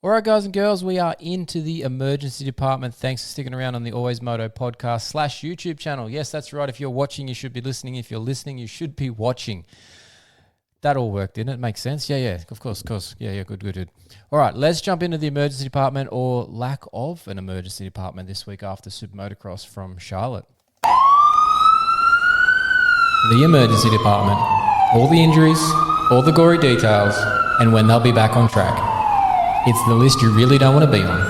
All right, guys and girls, we are into the emergency department. Thanks for sticking around on the Always Moto podcast / YouTube channel. Yes, that's right. If you're watching, you should be listening. If you're listening, you should be watching. That all worked, didn't it? Makes sense? Yeah, of course. Yeah, good. All right, let's jump into the emergency department or lack of an emergency department this week after Super Motocross from Charlotte. The emergency department. All the injuries, all the gory details, and when they'll be back on track. It's the list you really don't want to be on.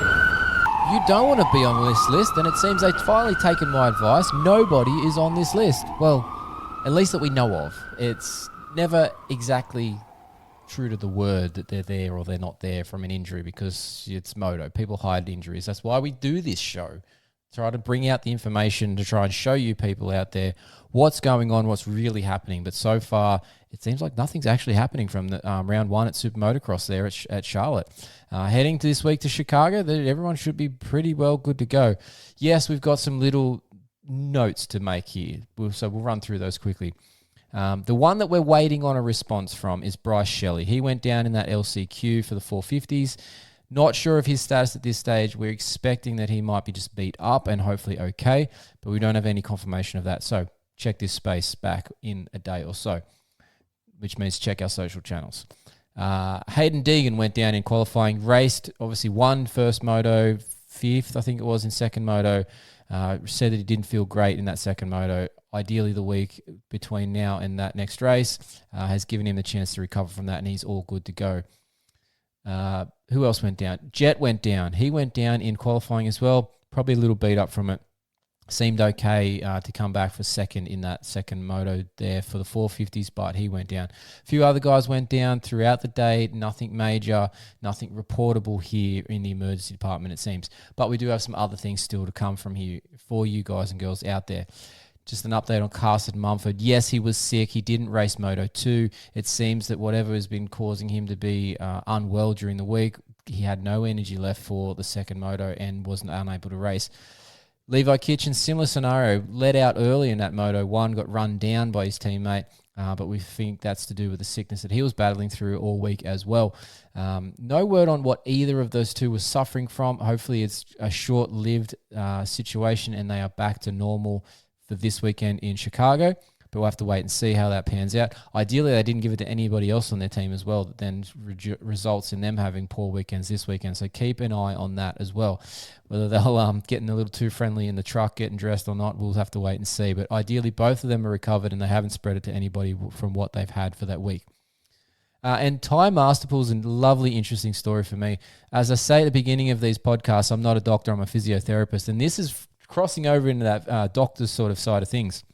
You don't want to be on this list, and it seems they've finally taken my advice. Nobody is on this list. Well, at least that we know of. It's never exactly true to the word that they're there or they're not there from an injury because it's moto. People hide injuries. That's why we do this show. Try to bring out the information to try and show you people out there what's going on, what's really happening. But so far, it seems like nothing's actually happening from the round one at Super Motocross there at Charlotte. Heading to this week to Chicago, everyone should be pretty well good to go. Yes, we've got some little notes to make here, so we'll run through those quickly. The one that we're waiting on a response from is Bryce Shelley. He went down in that LCQ for the 450s. Not sure of his status at this stage. We're expecting that he might be just beat up and hopefully okay, but we don't have any confirmation of that. So check this space back in a day or so, which means check our social channels. Hayden Deegan went down in qualifying, raced, obviously won first moto, fifth, I think it was, in second moto. Said that he didn't feel great in that second moto. Ideally, the week between now and that next race has given him the chance to recover from that, and he's all good to go. Who else went down? Jet went down. He went down in qualifying as well. Probably a little beat up from it. Seemed okay to come back for second in that second moto there for the 450s, but he went down. A few other guys went down throughout the day. Nothing major, nothing reportable here in the emergency department, it seems. But we do have some other things still to come from here for you guys and girls out there. Just an update on Carson Mumford. Yes, he was sick. He didn't race Moto 2. It seems that whatever has been causing him to be unwell during the week, he had no energy left for the second moto and wasn't unable to race. Levi Kitchen, similar scenario, led out early in that Moto 1, got run down by his teammate, but we think that's to do with the sickness that he was battling through all week as well. No word on what either of those two was suffering from. Hopefully it's a short-lived situation and they are back to normal for this weekend in Chicago, but we'll have to wait and see how that pans out. Ideally, they didn't give it to anybody else on their team as well, that then results in them having poor weekends this weekend. So keep an eye on that as well. Whether they'll getting a little too friendly in the truck, getting dressed or not, we'll have to wait and see. But ideally, both of them are recovered and they haven't spread it to anybody from what they've had for that week. And Ty Masterpool's a lovely, interesting story for me. As I say at the beginning of these podcasts, I'm not a doctor, I'm a physiotherapist, and this is crossing over into that doctor's sort of side of things.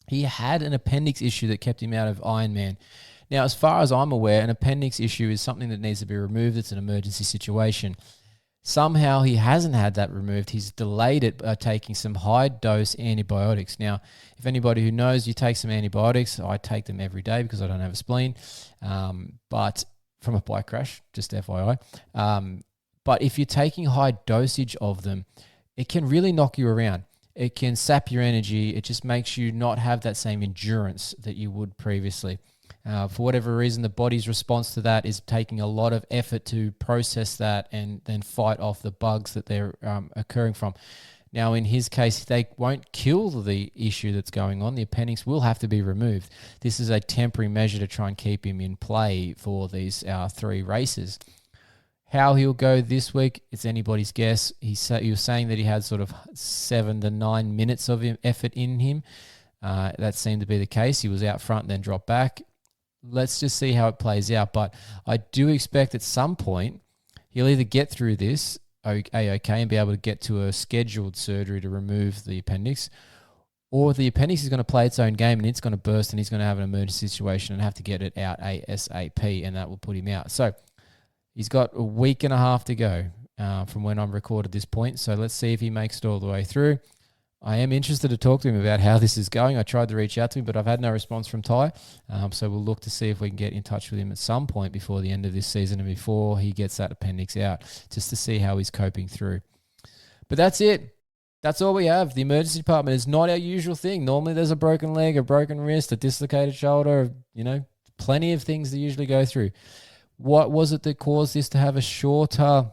He had an appendix issue that kept him out of Ironman. Now, as far as I'm aware, an appendix issue is something that needs to be removed. It's an emergency situation. Somehow he hasn't had that removed. He's delayed it by taking some high-dose antibiotics. Now, if anybody who knows, you take some antibiotics. I take them every day because I don't have a spleen, but from a bike crash, just FYI. But if you're taking high dosage of them, it can really knock you around. It can sap your energy. It just makes you not have that same endurance that you would previously. For whatever reason, the body's response to that is taking a lot of effort to process that and then fight off the bugs that they're occurring from. Now, in his case, they won't kill the issue that's going on. The appendix will have to be removed. This is a temporary measure to try and keep him in play for these 3 races. How he'll go this week, it's anybody's guess. He was saying that he had sort of 7 to 9 minutes of effort in him. That seemed to be the case. He was out front and then dropped back. Let's just see how it plays out. But I do expect at some point he'll either get through this okay and be able to get to a scheduled surgery to remove the appendix, or the appendix is going to play its own game and it's going to burst and he's going to have an emergency situation and have to get it out ASAP, and that will put him out. So he's got a week and a half to go from when I'm recorded this point. So let's see if he makes it all the way through. I am interested to talk to him about how this is going. I tried to reach out to him, but I've had no response from Ty. So we'll look to see if we can get in touch with him at some point before the end of this season and before he gets that appendix out, just to see how he's coping through. But that's it. That's all we have. The emergency department is not our usual thing. Normally there's a broken leg, a broken wrist, a dislocated shoulder, plenty of things to usually go through. What was it that caused this to have a shorter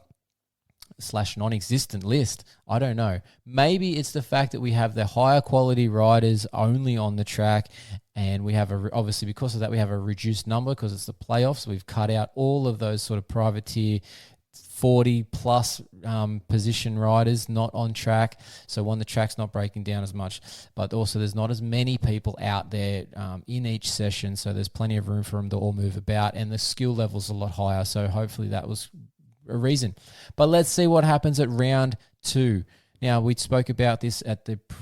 / non-existent list? I don't know. Maybe it's the fact that we have the higher quality riders only on the track, and we have obviously because of that we have a reduced number because it's the playoffs. We've cut out all of those sort of privateer 40 plus position riders not on track. So one, the track's not breaking down as much, but also there's not as many people out there in each session. So there's plenty of room for them to all move about, and the skill level's a lot higher. So hopefully that was a reason. But let's see what happens at round 2. Now, we spoke about this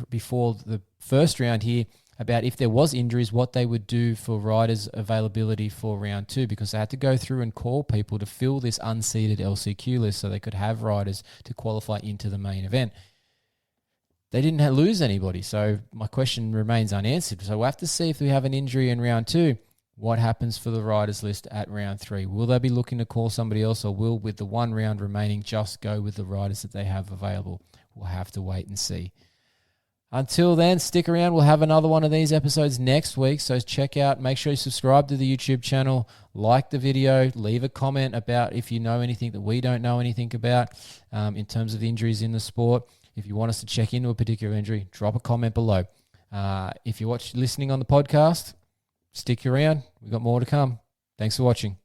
before the first round here, about if there was injuries, what they would do for riders' availability for round 2, because they had to go through and call people to fill this unseeded LCQ list so they could have riders to qualify into the main event. They didn't lose anybody, so my question remains unanswered. So we'll have to see if we have an injury in round 2. What happens for the riders list at round 3? Will they be looking to call somebody else, or will, with the 1 round remaining, just go with the riders that they have available? We'll have to wait and see. Until then, stick around. We'll have another one of these episodes next week. So make sure you subscribe to the YouTube channel, like the video, leave a comment about if you know anything that we don't know anything about in terms of injuries in the sport. If you want us to check into a particular injury, drop a comment below. If you're listening on the podcast, stick around. We've got more to come. Thanks for watching.